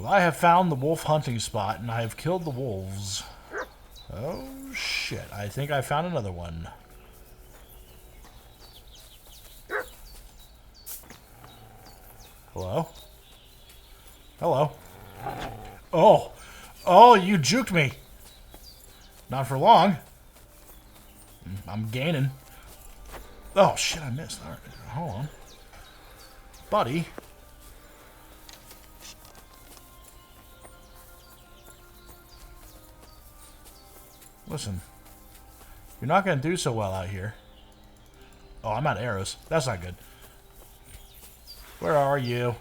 Well, I have found the wolf hunting spot, and I have killed the wolves. Oh, shit. I think I found another one. Hello? Hello? Oh! Oh, you juked me! Not for long. I'm gaining. Oh, shit, I missed. All right, hold on. Buddy. Listen. You're not going to do so well out here. Oh, I'm out of arrows. That's not good. Where are you?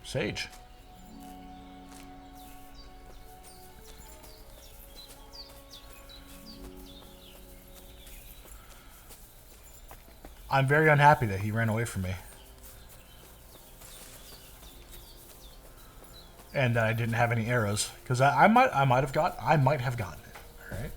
Sage. I'm very unhappy that he ran away from me. And that I didn't have any arrows. Because I might have gotten it. Alright.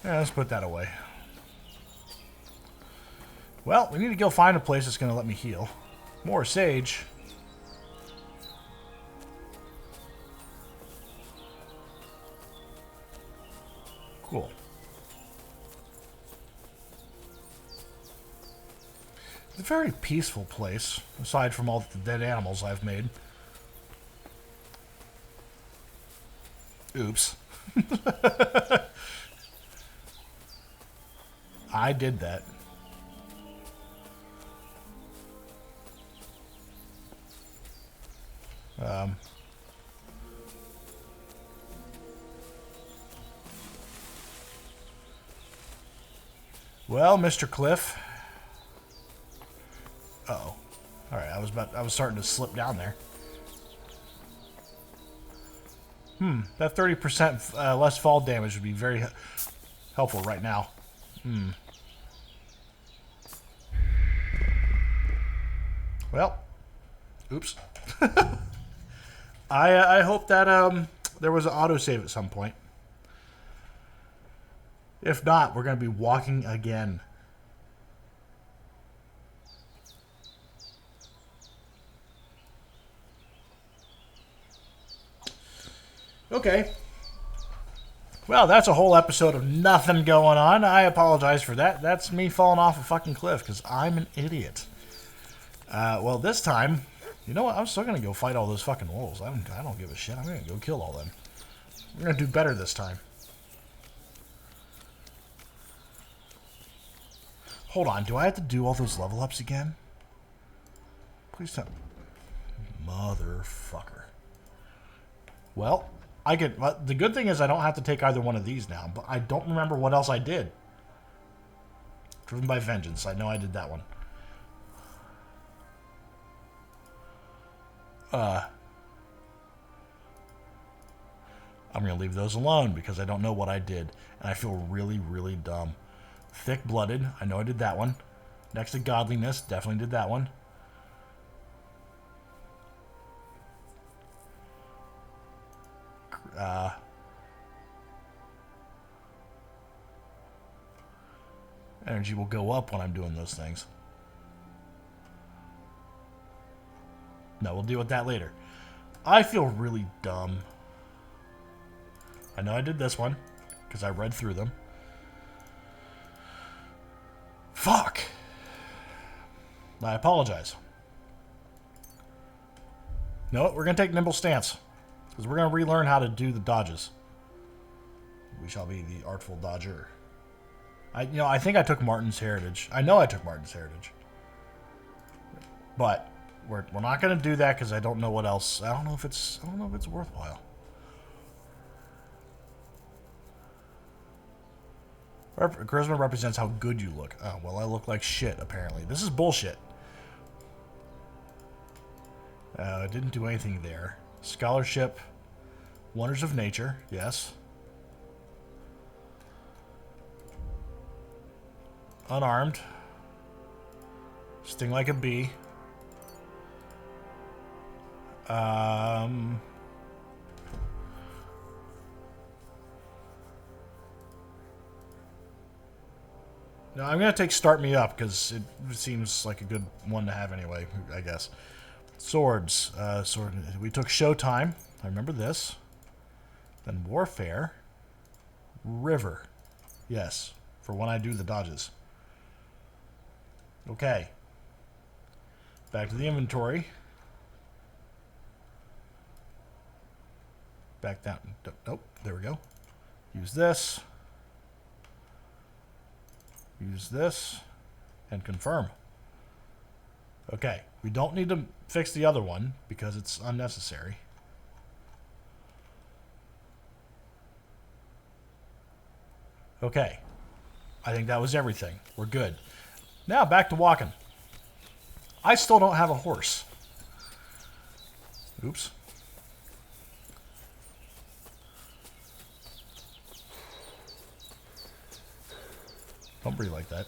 Yeah, let's put that away. Well, we need to go find a place that's going to let me heal. More sage. Cool. It's a very peaceful place, aside from all the dead animals I've made. Oops. I did that. Well, Mr. Cliff. Uh-oh. Alright, I was starting to slip down there. That 30% less fall damage would be very helpful right now. Well, oops. I hope that there was an autosave at some point. If not, we're going to be walking again. Okay. Well, that's a whole episode of nothing going on. I apologize for that. That's me falling off a fucking cliff because I'm an idiot. Well, this time, you know what? I'm still going to go fight all those fucking wolves. I don't give a shit. I'm going to go kill all them. We're going to do better this time. Hold on. Do I have to do all those level ups again? Please tell me. Motherfucker. Well, I could. The good thing is I don't have to take either one of these now, but I don't remember what else I did. Driven by Vengeance. I know I did that one. I'm going to leave those alone because I don't know what I did. And I feel really, really dumb. Thick-blooded. I know I did that one. Next to Godliness. Definitely did that one. Energy will go up when I'm doing those things. No, we'll deal with that later. I feel really dumb. I know I did this one because I read through them. Fuck. I apologize. No, we're going to take Nimble Stance because we're going to relearn how to do the dodges. We shall be the artful dodger. I think I took Martin's Heritage. I know I took Martin's Heritage. But we're not going to do that because I don't know what else. I don't know if it's worthwhile. Charisma represents how good you look. Oh, well, I look like shit, apparently. This is bullshit. Didn't do anything there. Scholarship. Wonders of Nature. Yes. Unarmed. Sting like a bee. No, I'm going to take Start Me Up because it seems like a good one to have anyway, I guess. Swords. We took Showtime. I remember this. Then Warfare. River. Yes, for when I do the dodges. Okay. Back to the inventory. Back down. Nope, there we go. Use this. Use this. And confirm. Okay, we don't need to fix the other one because it's unnecessary. Okay, I think that was everything. We're good. Now back to walking. I still don't have a horse. Oops. Don't breathe like that.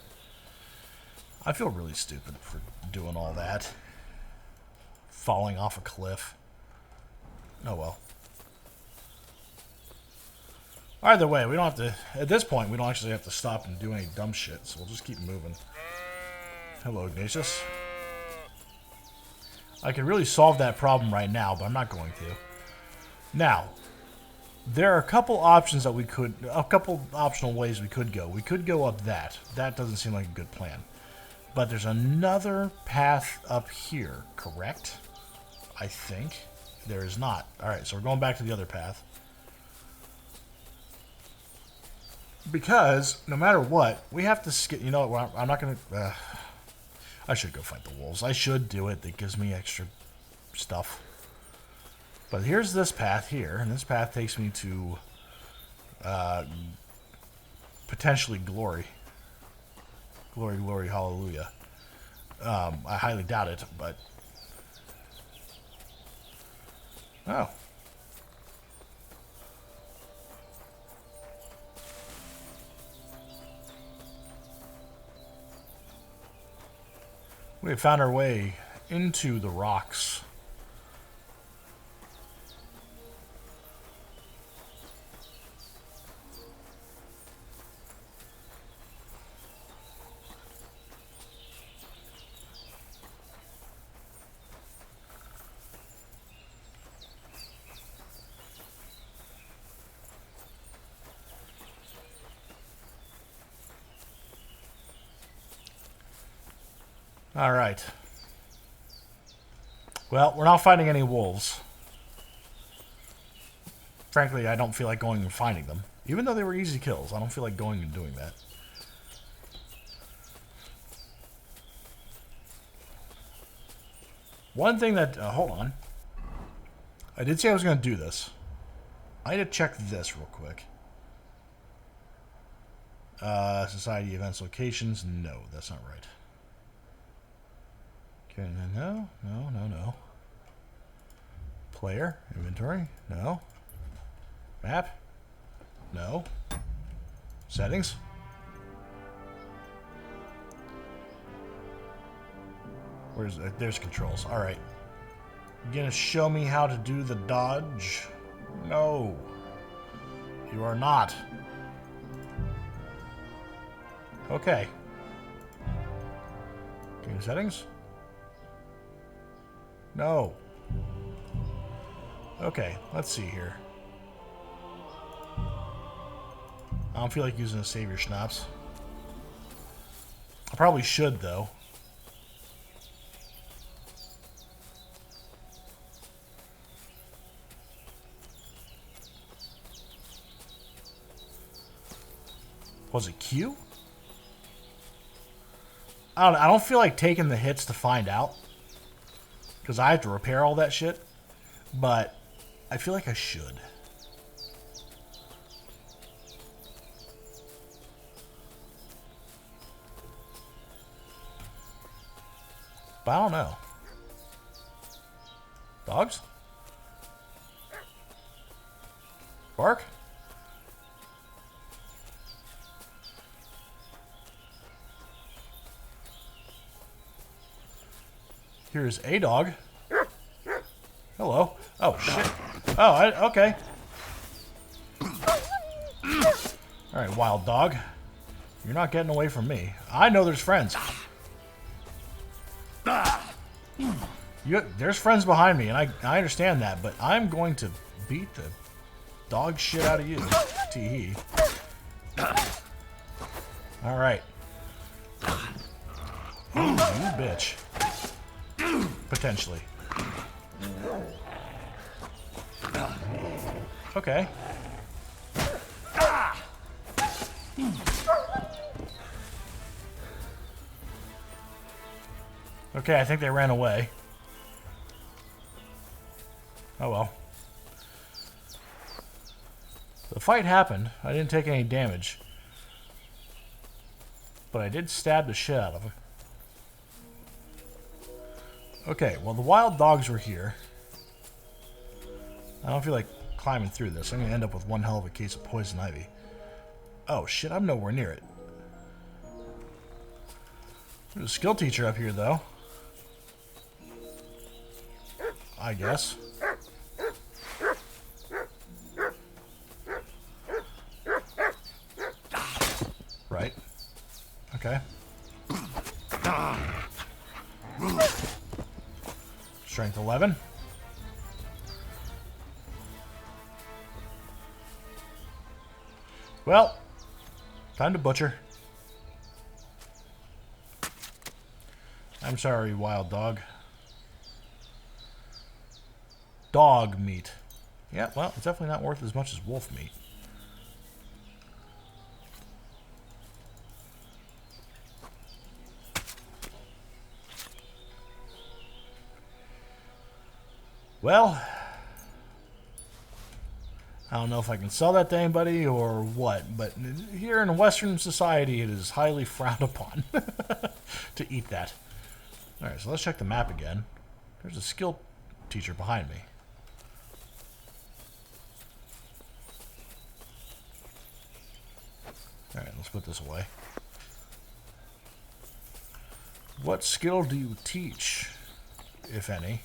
I feel really stupid for doing all that. Falling off a cliff. Oh well. Either way, we don't have to... At this point, we don't actually have to stop and do any dumb shit, so we'll just keep moving. Hello, Ignatius. I could really solve that problem right now, but I'm not going to. Now, there are a couple options that we could... A couple optional ways we could go. We could go up that. That doesn't seem like a good plan. But there's another path up here, correct? I think. There is not. Alright, so we're going back to the other path. Because, no matter what, we have to skip... You know what, I'm not going to... I should go fight the wolves. I should do it. That gives me extra stuff. But here's this path here, and this path takes me to... potentially glory. Glory, glory, hallelujah. I highly doubt it, but... Oh. We have found our way into the rocks. All right. Well, we're not fighting any wolves. Frankly, I don't feel like going and finding them. Even though they were easy kills, I don't feel like going and doing that. One thing that... hold on. I did say I was going to do this. I need to check this real quick. Society events locations. No, that's not right. Okay, no. Player, inventory, no. Map, no. Settings. There's controls. All right. You gonna show me how to do the dodge? No. You are not. Okay. Game settings. No. Okay, let's see here. I don't feel like using a savior schnapps. I probably should, though. Was it Q? I don't feel like taking the hits to find out. Because I have to repair all that shit. But I feel like I should. But I don't know. Dogs? Bark? Here's a dog. Hello. Oh, shit. Oh, okay. Alright, wild dog. You're not getting away from me. I know there's friends. There's friends behind me, and I understand that, but I'm going to beat the dog shit out of you, tee-hee. Alright. You bitch. Potentially. Okay. Okay, I think they ran away. Oh well. The fight happened. I didn't take any damage. But I did stab the shit out of him. Okay, well the wild dogs were here. I don't feel like climbing through this. I'm going to end up with one hell of a case of poison ivy. Oh shit, I'm nowhere near it. There's a skill teacher up here though. I guess. Right. Okay. Strength 11. Well, time to butcher. I'm sorry, wild dog. Dog meat. Yeah, well, it's definitely not worth as much as wolf meat. Well, I don't know if I can sell that to anybody or what, but here in Western society it is highly frowned upon to eat that. Alright, so let's check the map again. There's a skill teacher behind me. Alright, let's put this away. What skill do you teach, if any?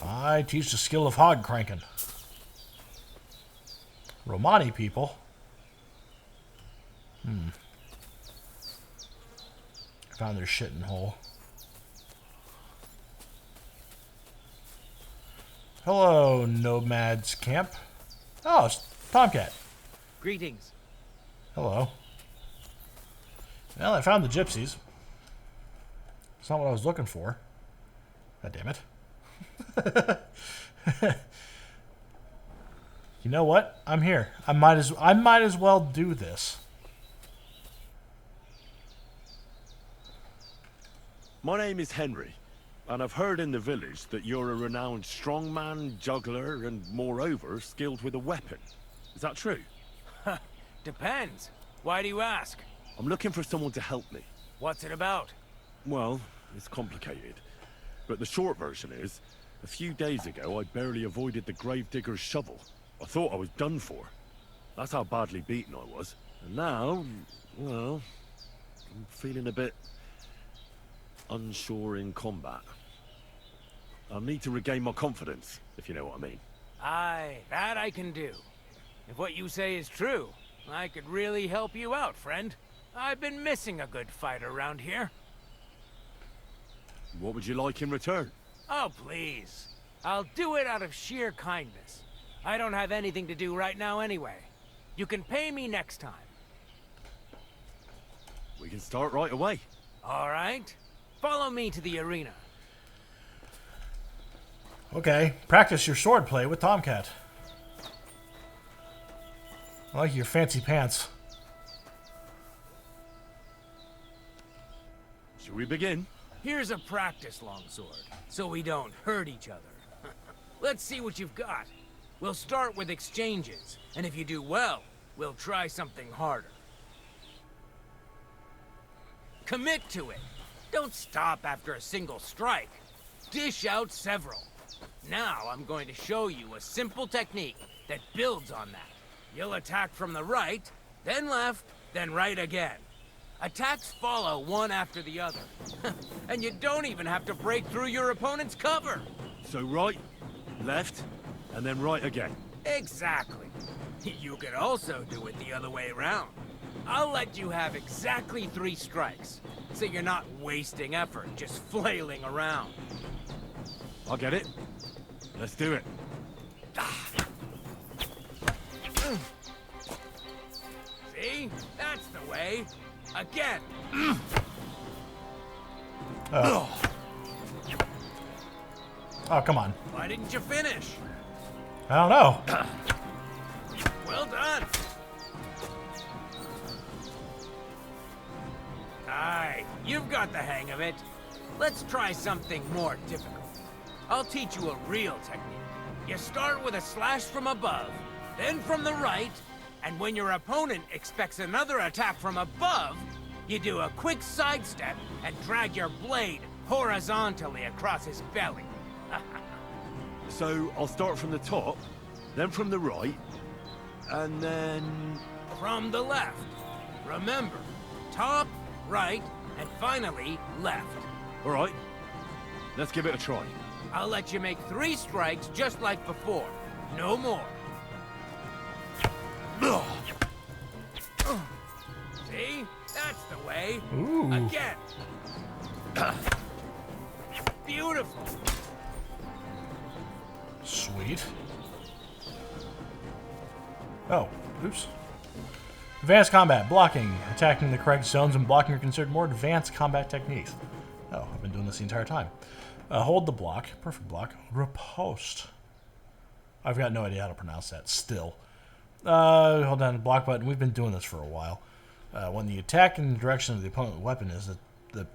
I teach the skill of hog cranking. Romani people. Found their shitting hole. Hello, Nomads Camp. Oh, it's Tomcat. Greetings. Hello. Well, I found the gypsies. It's not what I was looking for. God damn it. You know what? I'm here. I might as well do this. My name is Henry, and I've heard in the village that you're a renowned strongman, juggler, and moreover, skilled with a weapon. Is that true? Depends. Why do you ask? I'm looking for someone to help me. What's it about? Well, it's complicated. But the short version is, a few days ago I barely avoided the gravedigger's shovel. I thought I was done for. That's how badly beaten I was. And now, well, I'm feeling a bit unsure in combat. I'll need to regain my confidence, if you know what I mean. Aye, that I can do. If what you say is true, I could really help you out, friend. I've been missing a good fight around here. What would you like in return? Oh, please. I'll do it out of sheer kindness. I don't have anything to do right now anyway. You can pay me next time. We can start right away. All right. Follow me to the arena. Okay, practice your swordplay with Tomcat. I like your fancy pants. Shall we begin? Here's a practice longsword, so we don't hurt each other. Let's see what you've got. We'll start with exchanges, and if you do well, we'll try something harder. Commit to it. Don't stop after a single strike. Dish out several. Now I'm going to show you a simple technique that builds on that. You'll attack from the right, then left, then right again. Attacks follow one after the other. And you don't even have to break through your opponent's cover. So right, left, and then right again. Exactly. You could also do it the other way around. I'll let you have exactly 3 strikes, so you're not wasting effort just flailing around. I'll get it. Let's do it. See? That's the way. Again. Oh, come on. Why didn't you finish? I don't know. Well done. Aye, you've got the hang of it. Let's try something more difficult. I'll teach you a real technique. You start with a slash from above, then from the right, and when your opponent expects another attack from above, you do a quick sidestep and drag your blade horizontally across his belly. So I'll start from the top, then from the right, and then... From the left. Remember, top, right, and finally left. All right, let's give it a try. I'll let you make 3 strikes just like before. No more. See? That's the way. Ooh. Again. Beautiful. Sweet. Oh, oops. Advanced combat. Blocking. Attacking the correct zones and blocking are considered more advanced combat techniques. Oh, I've been doing this the entire time. Hold the block. Perfect block. Riposte. I've got no idea how to pronounce that still. Hold down the block button. We've been doing this for a while. When the attack in the direction of the opponent's weapon is, the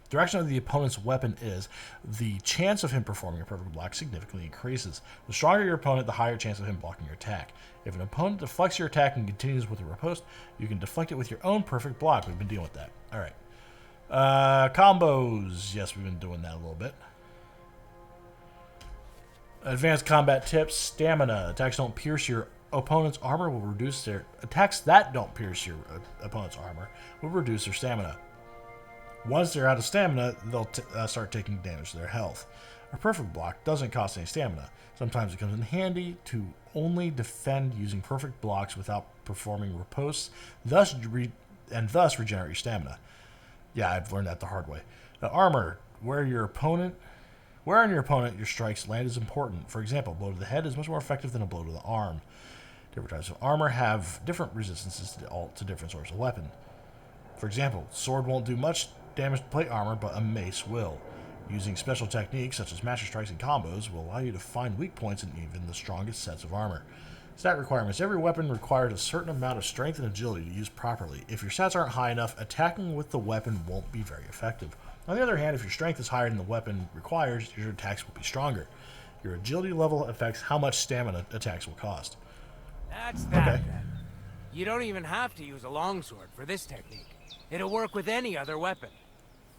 direction of the opponent's weapon is, the chance of him performing a perfect block significantly increases. The stronger your opponent, the higher chance of him blocking your attack. If an opponent deflects your attack and continues with a riposte, you can deflect it with your own perfect block. We've been dealing with that. All right. Combos. Yes, we've been doing that a little bit. Advanced combat tips. Stamina. Attacks don't pierce your opponent's armor will reduce their... Attacks that don't pierce your opponent's armor will reduce their stamina. Once they're out of stamina, they'll start taking damage to their health. A perfect block doesn't cost any stamina. Sometimes it comes in handy to only defend using perfect blocks without performing ripostes, thus regenerate your stamina. Yeah, I've learned that the hard way. The armor, where on your opponent your strikes land is important. For example, a blow to the head is much more effective than a blow to the arm. Different types of armor have different resistances to different sorts of weapon. For example, sword won't do much damage to plate armor, but a mace will. Using special techniques such as master strikes and combos will allow you to find weak points in even the strongest sets of armor. Stat requirements. Every weapon requires a certain amount of strength and agility to use properly. If your stats aren't high enough, attacking with the weapon won't be very effective. On the other hand, if your strength is higher than the weapon requires, your attacks will be stronger. Your agility level affects how much stamina attacks will cost. That's that Okay. then. You don't even have to use a longsword for this technique. It'll work with any other weapon.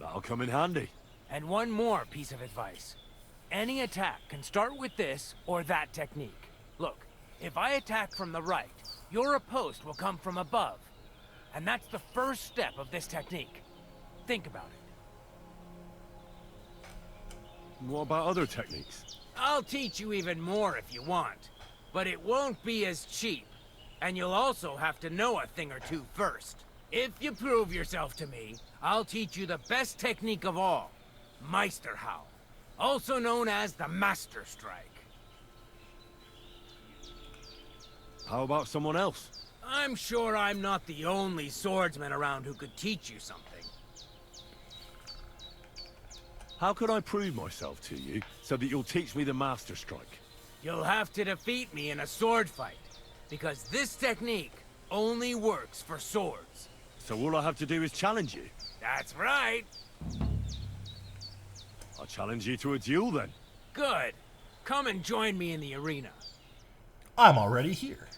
That'll come in handy. And one more piece of advice. Any attack can start with this or that technique. Look, if I attack from the right, your riposte will come from above. And that's the first step of this technique. Think about it. What about other techniques? I'll teach you even more if you want. But it won't be as cheap. And you'll also have to know a thing or two first. If you prove yourself to me, I'll teach you the best technique of all. Meisterhowl. Also known as the Master Strike. How about someone else? I'm sure I'm not the only swordsman around who could teach you something. How could I prove myself to you so that you'll teach me the Master Strike? You'll have to defeat me in a sword fight. Because this technique only works for swords. So all I have to do is challenge you? That's right. I'll challenge you to a duel then. Good. Come and join me in the arena. I'm already here.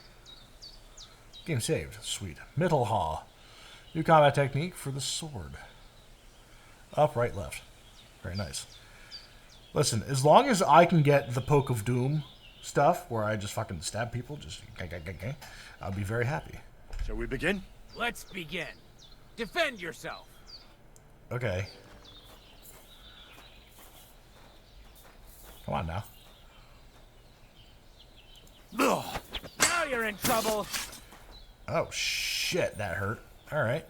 Game saved. Sweet. Mittelhaw. New combat technique for the sword. Up, right, left. Very nice. Listen, as long as I can get the Poke of Doom stuff, where I just fucking stab people, I'll be very happy. Shall we begin? Let's begin. Defend yourself. Okay. Come on now. you're in trouble. Oh, shit, that hurt. All right.